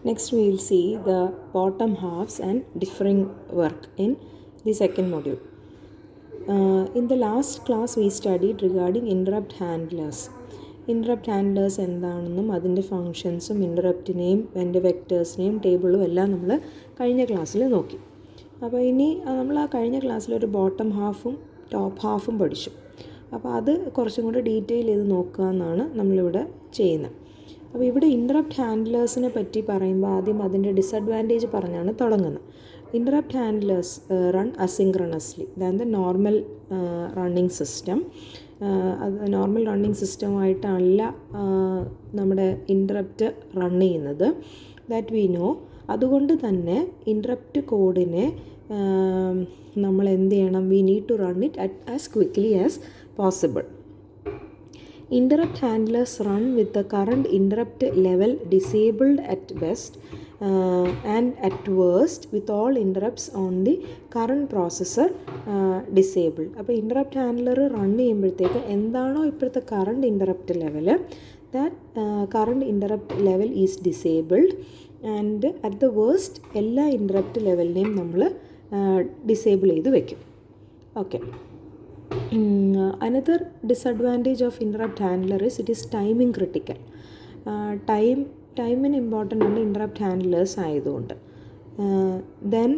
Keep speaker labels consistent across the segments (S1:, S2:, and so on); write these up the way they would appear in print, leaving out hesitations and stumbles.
S1: Next we will see the bottom halves and differing work in the second module. In the last class we studied regarding interrupt handlers. Interrupt handlers എന്താണെന്നും അതിൻ്റെ ഫങ്ഷൻസും ഇൻ്ററപ്റ്റിനെയും അതിൻ്റെ വെക്റ്റേഴ്സിനെയും ടേബിളും എല്ലാം നമ്മൾ കഴിഞ്ഞ ക്ലാസ്സിൽ നോക്കി. അപ്പോൾ ഇനി നമ്മൾ ആ കഴിഞ്ഞ ക്ലാസ്സിലൊരു ബോട്ടം ഹാഫും ടോപ്പ് ഹാഫും പഠിച്ചു. അപ്പോൾ അത് കുറച്ചും കൂടി ഡീറ്റെയിൽ ചെയ്ത് നോക്കുക എന്നാണ് നമ്മളിവിടെ ചെയ്യുന്നത്. അപ്പോൾ ഇവിടെ ഇൻ്ററപ്റ്റ് ഹാൻഡ്ലേഴ്സിനെ പറ്റി പറയുമ്പോൾ ആദ്യം അതിൻ്റെ ഡിസഡ്വാൻറ്റേജ് പറഞ്ഞാണ് തുടങ്ങുന്നത്. Interrupt handlers run asynchronously. Than the normal running system. അത് നോർമൽ റണ്ണിങ് സിസ്റ്റമായിട്ടല്ല നമ്മുടെ ഇൻ്ററപ്റ്റ് റൺ ചെയ്യുന്നത്. That we know. അതുകൊണ്ട് തന്നെ ഇൻ്ററപ്റ്റ് കോഡിനെ നമ്മൾ എന്ത് ചെയ്യണം? We need to run it as quickly as possible. Interrupt handlers run with the current interrupt level disabled at best and at worst with all interrupts on the current processor disabled. അപ്പോൾ interrupt handler run ചെയ്യുമ്പോഴത്തേക്ക് എന്താണോ ഇപ്പോഴത്തെ current interrupt level, that current interrupt level is disabled and at the waste എല്ലാ interrupt ലെവലിനെയും നമ്മൾ disable ചെയ്ത് വയ്ക്കും. Okay. Another disadvantage of interrupt handler is it is timing critical. ടൈമിന് important ആണ് ഇൻ്ററപ്റ്റ് ഹാൻഡ്ലേഴ്സ് ആയതുകൊണ്ട്. Then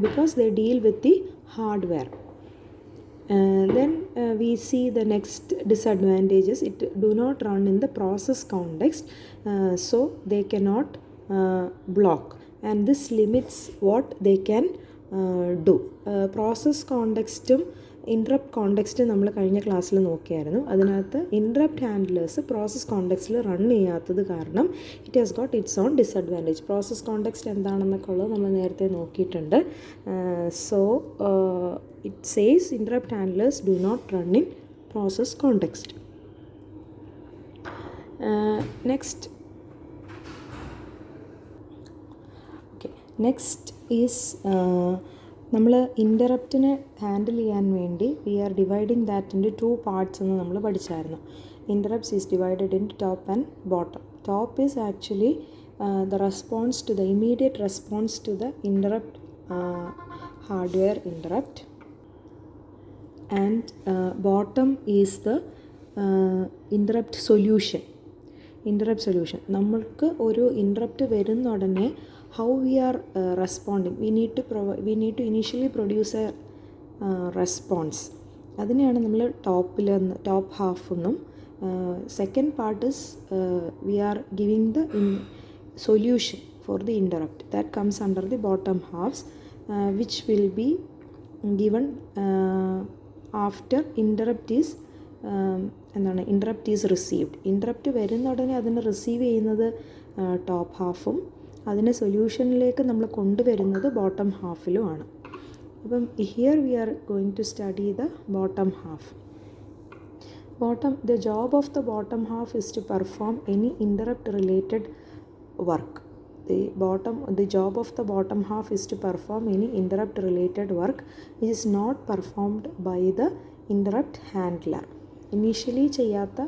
S1: because they deal with the hardware. Then we see the next disadvantage is it do not run in the process context, so they cannot block, and this limits what they can do. Process കോണ്ടെക്സ്റ്റും interrupt context നമ്മൾ കഴിഞ്ഞ ക്ലാസ്സിൽ നോക്കിയായിരുന്നു. അതിനകത്ത് interrupt handlers process കോണ്ടെക്സ്റ്റിൽ run ചെയ്യാത്തത് കാരണം it has got its own disadvantage. Process context എന്താണെന്നൊക്കെ ഉള്ളത് നമ്മൾ നേരത്തെ നോക്കിയിട്ടുണ്ട്. So it says interrupt handlers do not run in process context. Next is നമ്മൾ ഇൻ്ററപ്റ്റിനെ ഹാൻഡിൽ ചെയ്യാൻ വേണ്ടി we are dividing that into 2 parts എന്ന് നമ്മൾ പഠിച്ചായിരുന്നു. Interrupts is divided in top and bottom. Top is actually the response to the immediate response to the interrupt hardware interrupt, and bottom is the interrupt solution. Interrupt solution നമ്മൾക്ക് ഒരു interrupt വരുന്ന ഉടനെ how we are responding. We need to initially produce a response. അതിനെയാണ് നമ്മൾ top half എന്നും. Second part is we are giving the solution for the interrupt. That comes under the bottom halves, which will be given after interrupt is received. Interrupt വരുന്ന ഉടനെ അതിനെ receive ചെയ്യുന്നത് top ഹാഫും അതിനെ സൊല്യൂഷനിലേക്ക് നമ്മൾ കൊണ്ടുവരുന്നത് ബോട്ടം ഹാഫിലുമാണ്. അപ്പം here we are going to study the bottom half. The job of the bottom half is to perform any interrupt related work. The job of the bottom half is to perform any interrupt related work which is not performed by the interrupt handler. Initially ചെയ്യാത്ത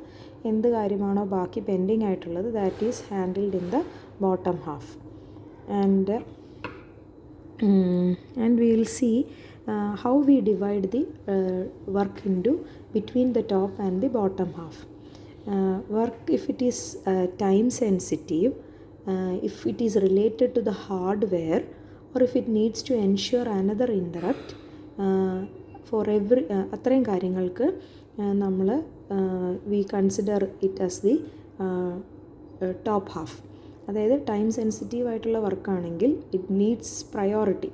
S1: എന്ത് കാര്യമാണോ ബാക്കി pending ആയിട്ടുള്ളത് that is handled in the bottom half. And we will see how we divide the work into between the top and the bottom half. Work, if it is time sensitive, if it is related to the hardware, or if it needs to ensure another interrupt, for every അത്രയും കാര്യങ്ങൾക്ക് നമ്മൾ we consider it as the top half. അതായത് time sensitive ആയിട്ടുള്ള വർക്കാണെങ്കിൽ it needs priority,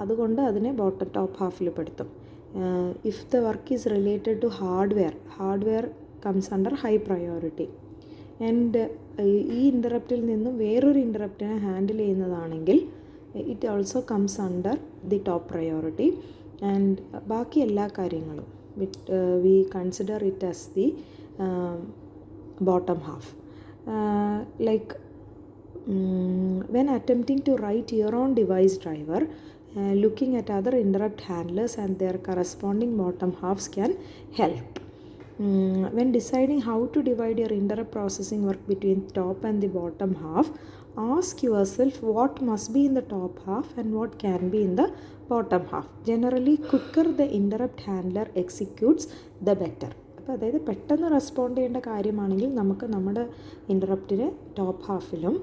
S1: അതുകൊണ്ട് അതിനെ top ഹാഫിൽ പെടുത്തും. If the work is related to hardware comes under high priority. And ഈ ഇൻ്ററപ്റ്റിൽ നിന്നും വേറൊരു ഇൻ്ററപ്റ്റിനെ ഹാൻഡിൽ ചെയ്യുന്നതാണെങ്കിൽ it also comes under the top priority. And ബാക്കി എല്ലാ കാര്യങ്ങളും we consider it as the bottom half. Like when attempting to write your own device driver, looking at other interrupt handlers and their corresponding bottom halves can help. when deciding how to divide your interrupt processing work between top and the bottom half, ask yourself what must be in the top half and what can be in the bottom half. Generally, quicker the interrupt handler executes, the better. അപ്പോൾ അതായത് പെട്ടെന്ന് respond ചെയ്യേണ്ട കാര്യമാണെങ്കിൽ നമുക്ക് നമ്മുടെ ഇൻ്ററപ്റ്റിന് top ഹാഫിലും,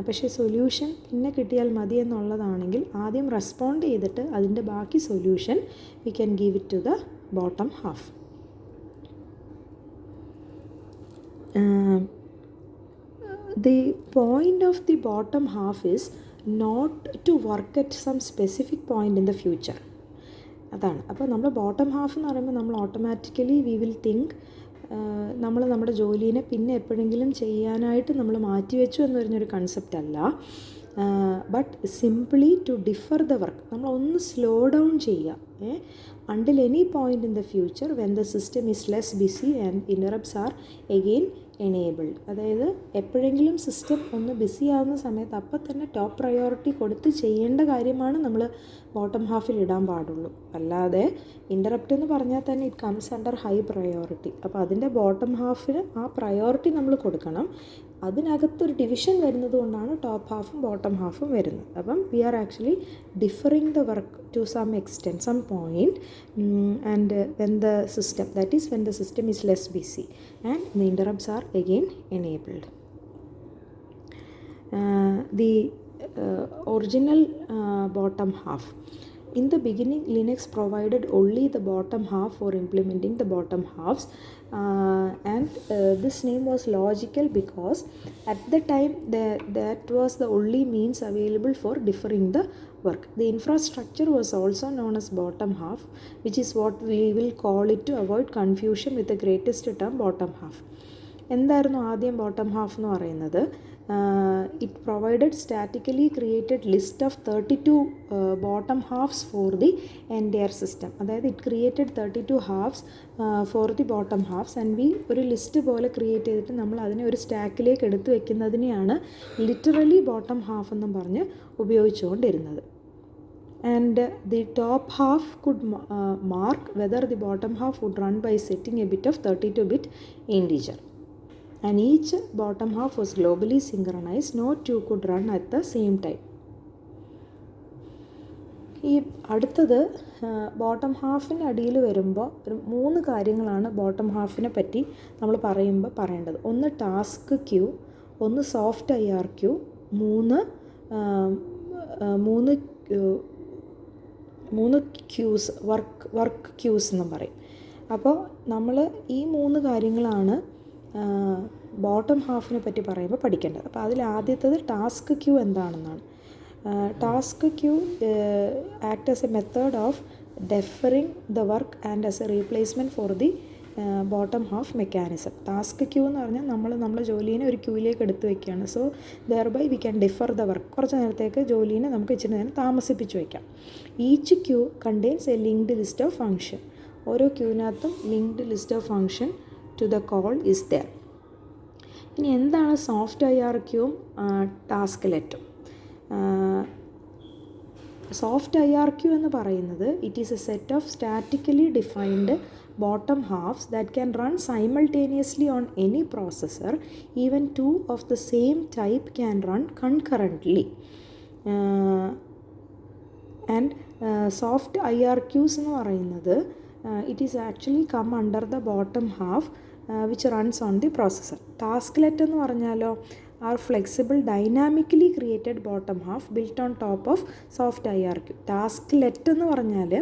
S1: പക്ഷേ solution പിന്നെ കിട്ടിയാൽ മതി എന്നുള്ളതാണെങ്കിൽ ആദ്യം റെസ്പോണ്ട് ചെയ്തിട്ട് അതിൻ്റെ ബാക്കി solution we can give it to the bottom half. The point of the bottom half is not to work at some specific point in the future. അതാണ്. അപ്പോൾ നമ്മൾ ബോട്ടം ഹാഫ് എന്ന് പറയുമ്പോൾ നമ്മൾ ഓട്ടോമാറ്റിക്കലി വി വിൽ തിങ്ക് നമ്മൾ നമ്മുടെ ജോലീനെ പിന്നെ എപ്പോഴെങ്കിലും ചെയ്യാനായിട്ട് നമ്മൾ മാറ്റിവെച്ചു എന്ന് പറഞ്ഞൊരു കൺസെപ്റ്റ് അല്ല. But simply to defer the work, നമ്മളൊന്ന് സ്ലോ ഡൗൺ ചെയ്യുക until any point in the future when the system is less busy and interrupts are again enabled. അതായത് എപ്പോഴെങ്കിലും സിസ്റ്റം ഒന്ന് ബിസി ആവുന്ന സമയത്ത് അപ്പം തന്നെ ടോപ്പ് പ്രയോറിറ്റി കൊടുത്ത് ചെയ്യേണ്ട കാര്യമാണ് നമ്മൾ ബോട്ടം ഹാഫിൽ ഇടാൻ പാടുള്ളൂ. അല്ലാതെ ഇൻ്ററപ്റ്റ് എന്ന് പറഞ്ഞാൽ തന്നെ it comes under high priority. അപ്പോൾ അതിൻ്റെ ബോട്ടം ഹാഫിന് ആ പ്രയോറിറ്റി നമ്മൾ കൊടുക്കണം. അതിനകത്തൊരു ഡിവിഷൻ വരുന്നത് കൊണ്ടാണ് ടോപ്പ് ഹാഫും ബോട്ടം ഹാഫും വരുന്നത്. അപ്പം we are actually deferring the work to some extent, some point, and when the system, that is when the system is less busy and the interrupts are again enabled. The original bottom half. In the beginning, Linux provided only the bottom half for implementing the bottom halves, and this name was logical because at the time that was the only means available for differing the work. The infrastructure was also known as bottom half, which is what we will call it to avoid confusion with the greatest term bottom half. എന്തായിരുന്നു ആദ്യം bottom half എന്ന് പറയുന്നത്? It provided statically created list of 32 bottom halfs for the entire system. അതായത് it created 32 halfs for the bottom halfs and we ഒരു list പോലെ create ചെയ്തിട്ട് നമ്മൾ അതിനെ ഒരു സ്റ്റാക്കിലേക്ക് എടുത്ത് വെക്കുന്നതിനെയാണ് ലിറ്ററലി ബോട്ടം ഹാഫ് എന്നും പറഞ്ഞ് ഉപയോഗിച്ചുകൊണ്ടിരുന്നത്. And the top half could mark whether the bottom half would run by setting a bit of 32-bit integer. And each bottom half was globally synchronized. No two could run at the same time. ഈ അടുത്തത് bottom ഹാഫിന് അടിയിൽ വരുമ്പോൾ ഒരു 3 കാര്യങ്ങളാണ് bottom ഹാഫിനെ പറ്റി നമ്മൾ പറയുമ്പോൾ പറയേണ്ടത്. ഒന്ന് ടാസ്ക് ക്യൂ, ഒന്ന് സോഫ്റ്റ് IRQ, മൂന്ന് ക്യൂസ്, വർക്ക് ക്യൂസ് എന്നും പറയും. അപ്പോൾ നമ്മൾ ഈ 3 കാര്യങ്ങളാണ് ബോട്ടം ഹാഫിനെ പറ്റി പറയുമ്പോൾ പഠിക്കേണ്ടത്. അപ്പോൾ അതിൽ ആദ്യത്തേത് ടാസ്ക് ക്യൂ എന്താണെന്നാണ്. Task queue act as a method of deferring the work and as a replacement for the bottom half mechanism. Task queue എന്ന് പറഞ്ഞാൽ നമ്മുടെ ജോലീനെ ഒരു ക്യൂയിലേക്ക് എടുത്ത് വയ്ക്കുകയാണ്. So thereby we can defer the work. കുറച്ച് നേരത്തേക്ക് ജോലീനെ നമുക്ക് ഇച്ചിരി നേരം താമസിപ്പിച്ച് വയ്ക്കാം. Each queue contains a linked list of function. ഓരോ ക്യൂവിനകത്തും linked list of function to the call is there. ഇനി എന്താണ് സോഫ്റ്റ് IRQയും ടാസ്ക്ലെറ്റും? സോഫ്റ്റ് IRQ എന്ന് പറയുന്നത് it is A set of statically defined bottom halves that can run simultaneously on any processor. Even 2 of the same type can run concurrently. And soft IRQs എന്ന് പറയുന്നത് it is actually come under the bottom half which runs on the processor. Tasklet എന്ന് പറഞ്ഞാലോ are flexible dynamically created bottom half built on top of soft IRQ. ടാസ്ക്ലെറ്റ് എന്ന് പറഞ്ഞാൽ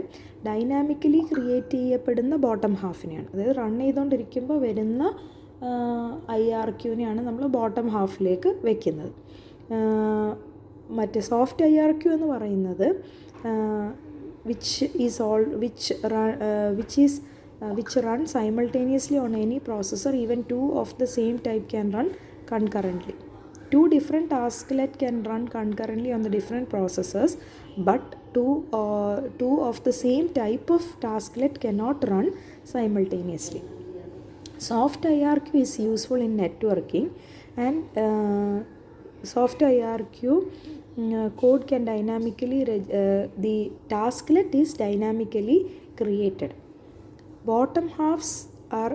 S1: dynamically create ചെയ്യപ്പെടുന്ന bottom ഹാഫിനെയാണ്. അതായത് run ചെയ്തുകൊണ്ടിരിക്കുമ്പോൾ വരുന്ന IRQനെയാണ് നമ്മൾ ബോട്ടം ഹാഫിലേക്ക് വെക്കുന്നത്. മറ്റേ സോഫ്റ്റ് IRQ എന്ന് പറയുന്നത് which run simultaneously on any processor. Even 2 of the same type can run concurrently. 2 different tasklet can run concurrently on the different processors, but two of the same type of tasklet cannot run simultaneously. Soft IRQ is useful in networking, and soft IRQ code can dynamically the tasklet is dynamically created. Bottom halves are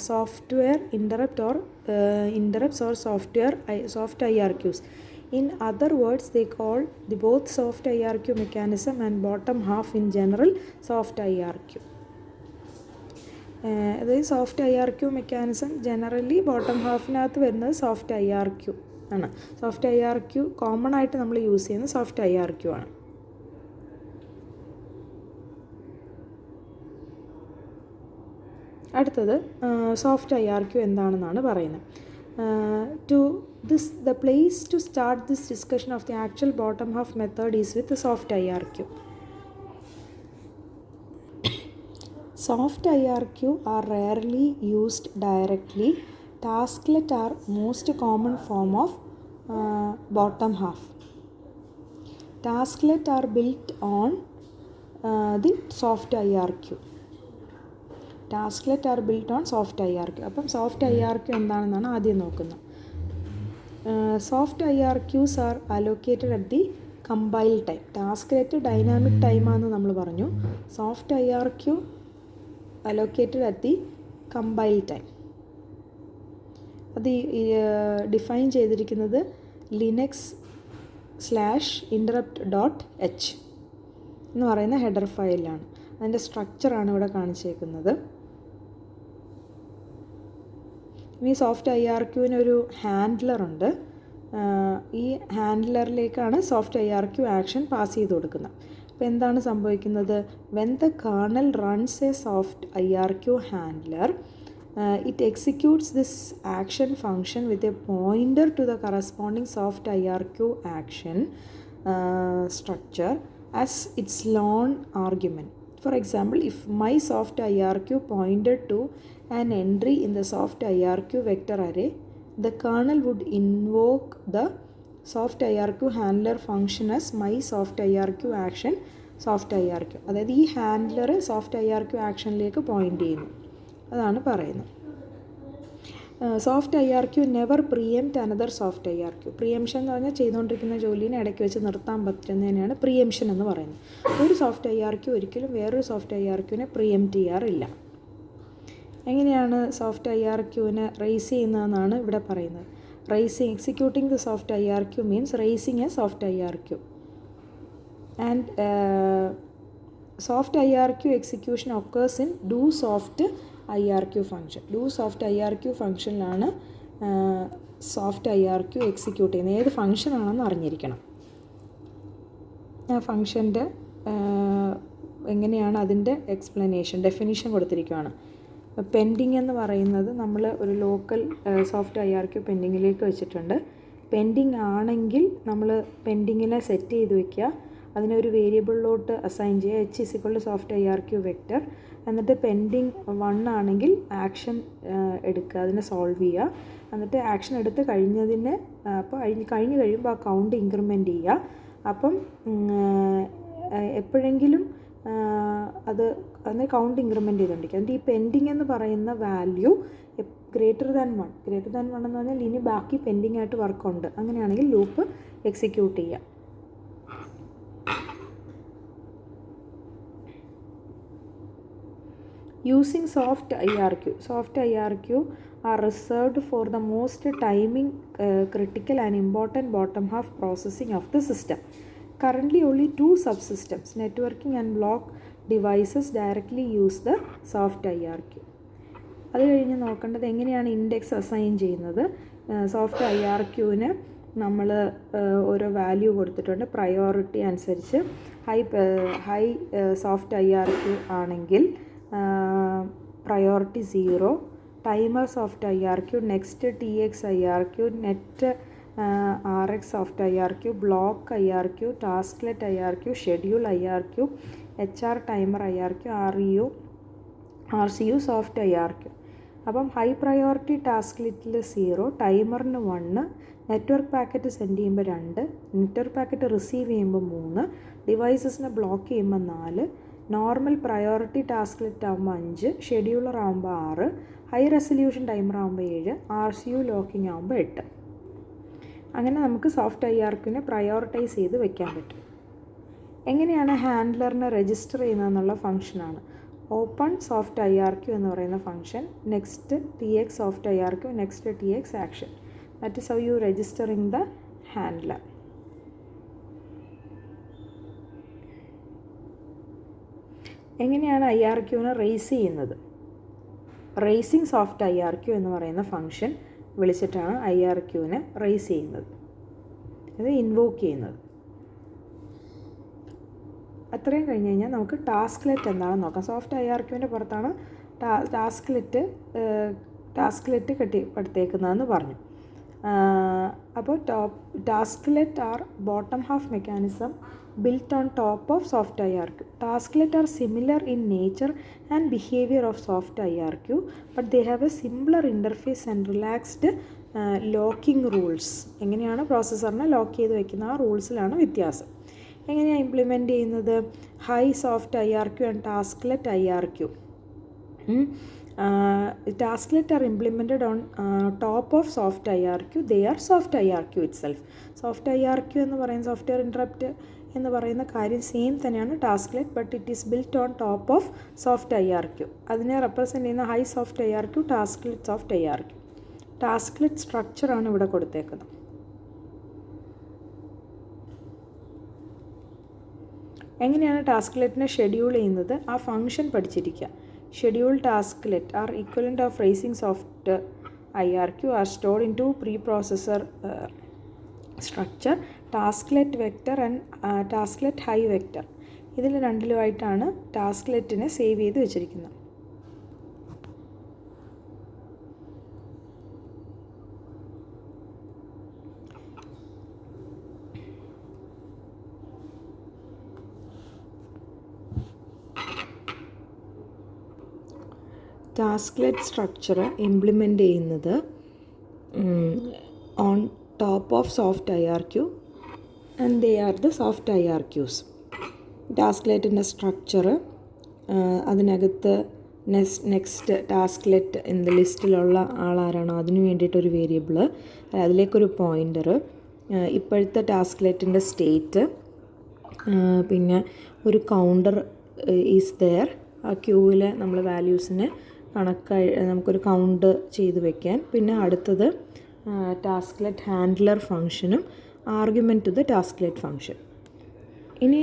S1: software interrupts or soft IRQs. In other words, they call the both soft IRQ mechanism and bottom half in general soft IRQ. അതായത് soft IRQ mechanism generally bottom ഹാഫിനകത്ത് വരുന്നത് soft IRQ ആണ്. Soft IRQ common ആയിട്ട് നമ്മൾ use ചെയ്യുന്നത് soft IRQ ആണ്. അടുത്തത് soft IRQ എന്താണെന്നാണ് പറയുന്നത്. The place to start this discussion of the actual bottom half method is with the soft IRQ. Soft IRQ are rarely used directly. Tasklet are most common form of bottom half. Tasklet are built on the soft IRQ. Tasklet are built on soft IRQ. അപ്പം soft IRQ എന്താണെന്നാണ് ആദ്യം നോക്കുന്നത്. Soft IRQs are allocated at the compile time. Tasklet dynamic ടൈമാണെന്ന് നമ്മൾ പറഞ്ഞു. Soft IRQ allocated at the compile time. അത് define ചെയ്തിരിക്കുന്നത് linux/interrupt.h എന്ന് പറയുന്ന ഹെഡർ ഫയലിലാണ്. അതിൻ്റെ സ്ട്രക്ചറാണ് ഇവിടെ കാണിച്ചേക്കുന്നത്. ഇനി സോഫ്റ്റ് IRQവിന് ഒരു ഹാൻഡ്ലറുണ്ട്. ഈ ഹാൻഡ്ലറിലേക്കാണ് സോഫ്റ്റ് IRQ ആക്ഷൻ പാസ് ചെയ്ത് കൊടുക്കുന്നത്. അപ്പോൾ എന്താണ് സംഭവിക്കുന്നത്? When the kernel runs A soft IRQ handler, it executes this action function with a pointer to the corresponding soft IRQ action structure as its lone argument. For example, if my soft IRQ pointed to an entry in the soft IRQ vector array, the kernel would invoke the soft IRQ handler function as my soft IRQ action soft IRQ. അതായത് ഈ handler soft IRQ ആക്ഷനിലേക്ക് point ചെയ്യുന്നു, അതാണ് പറയുന്നത്. Soft IRQ never preempt another soft IRQ. Preemption എന്ന് പറഞ്ഞാൽ ചെയ്തുകൊണ്ടിരിക്കുന്ന ജോലിനെ ഇടയ്ക്ക് വെച്ച് നിർത്താൻ പറ്റുന്നതിനാണ് പ്രിയംഷൻ എന്ന് പറയുന്നത്. ഒരു സോഫ്റ്റ് IRQ ഒരിക്കലും വേറൊരു സോഫ്റ്റ് IRQവിനെ പ്രിയംപ്റ്റ് ചെയ്യാറില്ല. എങ്ങനെയാണ് സോഫ്റ്റ് IRQവിനെ റേസ് ചെയ്യുന്നതെന്നാണ് ഇവിടെ പറയുന്നത്. executing the soft IRQ means raising a soft IRQ. And soft IRQ execution occurs in do soft IRQ function. do soft IRQ ഫംഗ്ഷനിലാണ് സോഫ്റ്റ് IRQ എക്സിക്യൂട്ട് ചെയ്യുന്നത്. ഏത് ഫംഗ്ഷനാണെന്ന് അറിഞ്ഞിരിക്കണം. ആ ഫംഗ്ഷൻ്റെ എങ്ങനെയാണ് അതിൻ്റെ ഡെഫിനിഷൻ കൊടുത്തിരിക്കുകയാണ്. പെൻഡിങ് എന്ന് പറയുന്നത് നമ്മൾ ഒരു ലോക്കൽ സോഫ്റ്റ് IRQ പെൻഡിങ്ങിലേക്ക് വെച്ചിട്ടുണ്ട്. പെൻഡിങ് ആണെങ്കിൽ നമ്മൾ പെൻഡിങ്ങിനെ സെറ്റ് ചെയ്ത് വയ്ക്കുക. അതിനൊരു വേരിയബിളിലോട്ട് അസൈൻ ചെയ്യുക. h soft IRQ vector. എന്നിട്ട് പെൻഡിങ് 1 ആണെങ്കിൽ ആക്ഷൻ എടുക്കുക, അതിനെ സോൾവ് ചെയ്യുക. എന്നിട്ട് ആക്ഷൻ എടുത്ത് കഴിഞ്ഞതിന് അപ്പോൾ കഴിഞ്ഞ് കഴിയുമ്പോൾ ആ കൗണ്ട് ഇൻക്രിമെൻ്റ് ചെയ്യുക. അപ്പം എപ്പോഴെങ്കിലും അതിന് കൗണ്ട് ഇൻക്രിമെൻ്റ് ചെയ്തുകൊണ്ടിരിക്കുക. എന്നിട്ട് ഈ പെൻഡിങ് എന്ന് പറയുന്ന വാല്യൂ ഗ്രേറ്റർ ദാൻ 1 എന്ന് പറഞ്ഞാൽ ഇനി ബാക്കി പെൻഡിങ് ആയിട്ട് വർക്കുണ്ട്. അങ്ങനെയാണെങ്കിൽ ലൂപ്പ് എക്സിക്യൂട്ട് ചെയ്യുക. Using soft IRQ are reserved for the most timing critical and important bottom half processing of the system. Currently only 2 subsystems, networking and block devices, directly use the soft IRQ. അത് കഴിഞ്ഞ് നോക്കേണ്ടത് എങ്ങനെയാണ് index assign ചെയ്യുന്നത്. Soft IRQവിന് നമ്മൾ ഓരോ value കൊടുത്തിട്ടുണ്ട്. Priority അനുസരിച്ച് ഹൈ സോഫ്റ്റ് IRQ ആണെങ്കിൽ priority 0, timer soft IRQ, next TX IRQ, net RX soft IRQ, block IRQ, tasklet IRQ, schedule IRQ, HR timer IRQ, RCU soft IRQ. അപ്പം high priority ടാസ്ക്ലെറ്റിൽ 0, ടൈമറിന് 1, network packet send ചെയ്യുമ്പോൾ 2, network packet receive ചെയ്യുമ്പോൾ 3, ഡിവൈസസിനെ block ചെയ്യുമ്പോൾ 4, normal priority ടാസ്ക്ലെറ്റ് ആകുമ്പോൾ 5, scheduler ആകുമ്പോൾ 6, high resolution timer ആകുമ്പോൾ 7, RCU locking ആകുമ്പോൾ 8. അങ്ങനെ നമുക്ക് സോഫ്റ്റ് IRQവിനെ പ്രയോറിറ്റൈസ് ചെയ്ത് വെക്കാൻ പറ്റും. എങ്ങനെയാണ് ഹാൻഡ്ലറിനെ രജിസ്റ്റർ ചെയ്യുന്നതെന്നുള്ള ഫംഗ്ഷനാണ്. Open soft I R Q എന്ന് പറയുന്ന function, next T X soft I R Q, next T X action. That is how you registering the handler. എങ്ങനെയാണ് ഐ ആർ ക്യൂവിനെ റേസ് ചെയ്യുന്നത്? Raising soft I R Q എന്ന് പറയുന്ന function വിളിച്ചിട്ടാണ് I R ക്യൂവിനെ raise ചെയ്യുന്നത്, അത് invoke ചെയ്യുന്നത്. അത്രയും കഴിഞ്ഞ് കഴിഞ്ഞാൽ നമുക്ക് ടാസ്ക്ലെറ്റ് എന്താണെന്ന് നോക്കാം. സോഫ്റ്റ് ഐ ആർ ക്യൂവിൻ്റെ പുറത്താണ് ടാസ്ക്ലെറ്റ് കെട്ടിപ്പടുത്തേക്കുന്നതെന്ന് പറഞ്ഞു. അപ്പോൾ tasklet are bottom half mechanism built on top of soft IRQ. Tasklet are similar in nature and behavior of soft IRQ, but they have a simpler interface and relaxed locking rules. എങ്ങനെയാണ് പ്രോസസ്സറിനെ lock ചെയ്ത് വെക്കുന്ന ആ റൂൾസിലാണ് വ്യത്യാസം. എങ്ങനെയാണ് implement ചെയ്യുന്നത്? High soft I R Q and tasklet I R Q. Tasklet are implemented on top of soft IRQ. They are soft IRQ itself. Soft IRQ എന്ന് പറയുന്ന software interrupt എന്ന് പറയുന്ന കാര്യം സെയിം തന്നെയാണ് tasklet, but it is built on top of soft I R Q. അതിനെ represent ചെയ്യുന്ന high soft I R Q, tasklet soft I R Q. Tasklet സ്ട്രക്ചറാണ് ഇവിടെ കൊടുത്തേക്കുന്നത്. എങ്ങനെയാണ് ടാസ്ക്ലെറ്റിനെ ഷെഡ്യൂൾ ചെയ്യുന്നത്? ആ ഫംഗ്ഷൻ പഠിച്ചിരിക്കുക. Scheduled tasklet are equivalent of racing soft IRQ are stored into preprocessor structure, tasklet vector and tasklet high vector. ഇതിൽ രണ്ടിലുമായിട്ടാണ് ടാസ്ക്ലെറ്റിനെ save ചെയ്ത് വെച്ചിരിക്കുന്നത്. ടാസ്ക്ലെറ്റ് സ്ട്രക്ചർ ഇംപ്ലിമെൻ്റ് ചെയ്യുന്നത് on top of soft I R Q and they are the soft I R Qs. ടാസ്ക്ലെറ്റിൻ്റെ structure, അതിനകത്ത് next tasklet എന്ന ലിസ്റ്റിലുള്ള ആളാരാണോ അതിന് വേണ്ടിയിട്ടൊരു വേരിയബിൾ, അതിലേക്കൊരു പോയിൻ്റർ, ഇപ്പോഴത്തെ ടാസ്ക്ലെറ്റിൻ്റെ സ്റ്റേറ്റ്, പിന്നെ ഒരു കൗണ്ടർ ഈസ് ദെയർ. ആ ക്യൂവിൽ നമ്മൾ വാല്യൂസിന് കണക്കായി നമുക്കൊരു കൗണ്ട് ചെയ്ത് വെക്കാൻ. പിന്നെ അടുത്തത് ടാസ്ക്ലെറ്റ് ഹാൻഡ്ലർ ഫംഗ്ഷനും ആർഗ്യുമെൻറ്റ് ടു ദ ടാസ്ക്ലെറ്റ് ഫംഗ്ഷൻ. ഇനി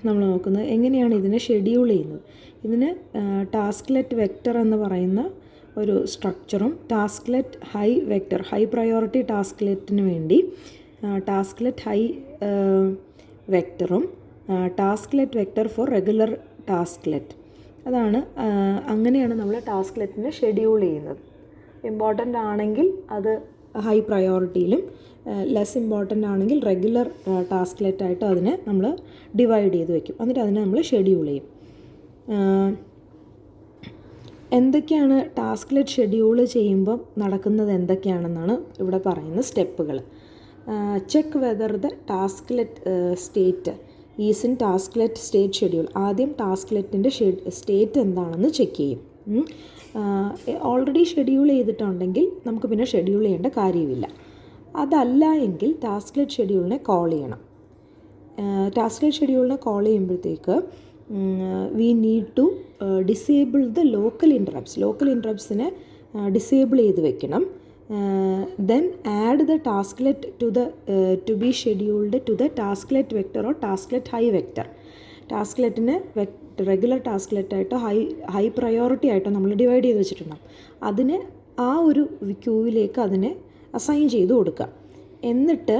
S1: നമ്മൾ നോക്കുന്നത് എങ്ങനെയാണ് ഇതിനെ ഷെഡ്യൂൾ ചെയ്യുന്നത്. ഇതിന് ടാസ്ക്ലെറ്റ് വെക്റ്റർ എന്ന് പറയുന്ന ഒരു സ്ട്രക്ചറും ടാസ്ക്ലെറ്റ് ഹൈ വെക്റ്റർ, ഹൈ പ്രയോറിറ്റി ടാസ്ക്ലെറ്റിന് വേണ്ടി ടാസ്ക്ലെറ്റ് ഹൈ വെക്റ്ററും ടാസ്ക്ലെറ്റ് വെക്റ്റർ ഫോർ റെഗുലർ ടാസ്ക്ലെറ്റ്, അതാണ് അങ്ങനെയാണ് നമ്മൾ ടാസ്ക്ലെറ്റിനെ ഷെഡ്യൂൾ ചെയ്യുന്നത്. ഇമ്പോർട്ടൻ്റ് ആണെങ്കിൽ അത് ഹൈ പ്രയോറിറ്റിയിലും ലെസ് ഇമ്പോർട്ടൻ്റ് ആണെങ്കിൽ റെഗുലർ ടാസ്ക്ലെറ്റായിട്ട് അതിനെ നമ്മൾ ഡിവൈഡ് ചെയ്ത് വയ്ക്കും. എന്നിട്ട് അതിനെ നമ്മൾ ഷെഡ്യൂൾ ചെയ്യും. എന്തൊക്കെയാണ് ടാസ്ക്ലെറ്റ് ഷെഡ്യൂൾ ചെയ്യുമ്പോൾ നടക്കുന്നത് എന്തൊക്കെയാണെന്നാണ് ഇവിടെ പറയുന്ന സ്റ്റെപ്പുകൾ. Check whether the tasklet state is in tasklet state schedule. ആദ്യം ടാസ്ക്ലെറ്റിൻ്റെ സ്റ്റേറ്റ് എന്താണെന്ന് ചെക്ക് ചെയ്യും. ഓൾറെഡി ഷെഡ്യൂൾ ചെയ്തിട്ടുണ്ടെങ്കിൽ നമുക്ക് പിന്നെ ഷെഡ്യൂൾ ചെയ്യേണ്ട കാര്യമില്ല. അതല്ല എങ്കിൽ ടാസ്ക്ലെറ്റ് ഷെഡ്യൂളിനെ കോൾ ചെയ്യണം. ടാസ്ക്ലെറ്റ് ഷെഡ്യൂളിനെ കോൾ ചെയ്യുമ്പോഴത്തേക്ക് we need to disable the local interrupts. Local ഇൻട്രപ്റ്റ്സിനെ ഡിസേബിൾ ചെയ്ത് വെക്കണം. Then add the tasklet to be scheduled to the tasklet vector or tasklet high vector. ടാസ്ക്ലെറ്റിനെ റെഗുലർ ടാസ്ക്ലെറ്റായിട്ടോ ഹൈ പ്രയോറിറ്റി ആയിട്ടോ നമ്മൾ ഡിവൈഡ് ചെയ്ത് വെച്ചിട്ടുണ്ടാകും. അതിനെ ആ ഒരു ക്യൂവിലേക്ക് അതിനെ അസൈൻ ചെയ്ത് കൊടുക്കുക. എന്നിട്ട്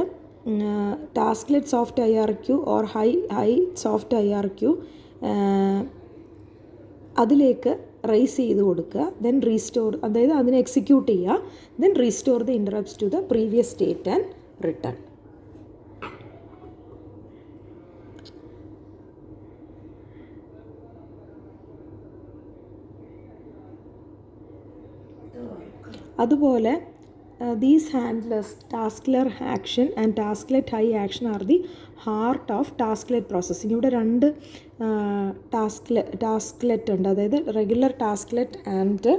S1: tasklet soft I R Q or high soft I R Q അതിലേക്ക് റൈസ് ചെയ്ത് കൊടുക്കുക. ദെൻ റീസ്റ്റോർ, അതായത് അതിനെ എക്സിക്യൂട്ട് ചെയ്യുക. Then restore the interrupts to the previous state and return. അതുപോലെ these handlers, taskler action and tasklet high action are the heart of tasklet processing. ഇവിടെ രണ്ട് tasklet ഉണ്ട്, അതായത് റെഗുലർ ടാസ്ക്ലെറ്റ് ആൻഡ്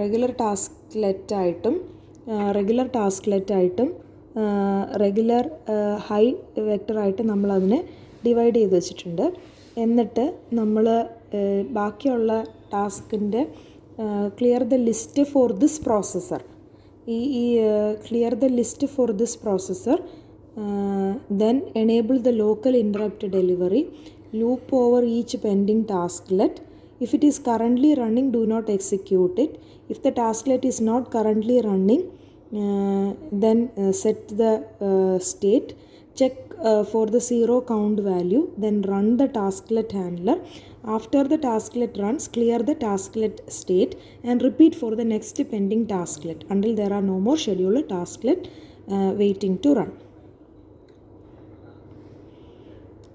S1: റെഗുലർ ടാസ്ക്ലെറ്റായിട്ടും regular high വെക്ടറായിട്ട് നമ്മളതിനെ divide ചെയ്ത് വെച്ചിട്ടുണ്ട്. എന്നിട്ട് നമ്മൾ ബാക്കിയുള്ള ടാസ്കിൻ്റെ clear the list for this processor, ഈ clear the list for this processor, then enable the local interrupt delivery, loop over each pending tasklet. If it is currently running, do not execute it. If the tasklet is not currently running, then set the state, check for the 0 count value, then run the tasklet handler. After the tasklet runs, clear the tasklet state and repeat for the next pending tasklet until there are no more scheduled tasklet waiting to run.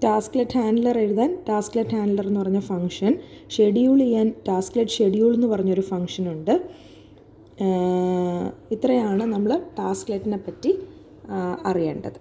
S1: Tasklet handler എഴുതാൻ tasklet handler എന്ന് പറഞ്ഞ function, schedule ചെയ്യാൻ ടാസ്ക്ലെറ്റ് schedule എന്ന് പറഞ്ഞൊരു ഫംഗ്ഷനുണ്ട്. ഇത്രയാണ് നമ്മൾ ടാസ്ക്ലെറ്റിനെ പറ്റി അറിയേണ്ടത്.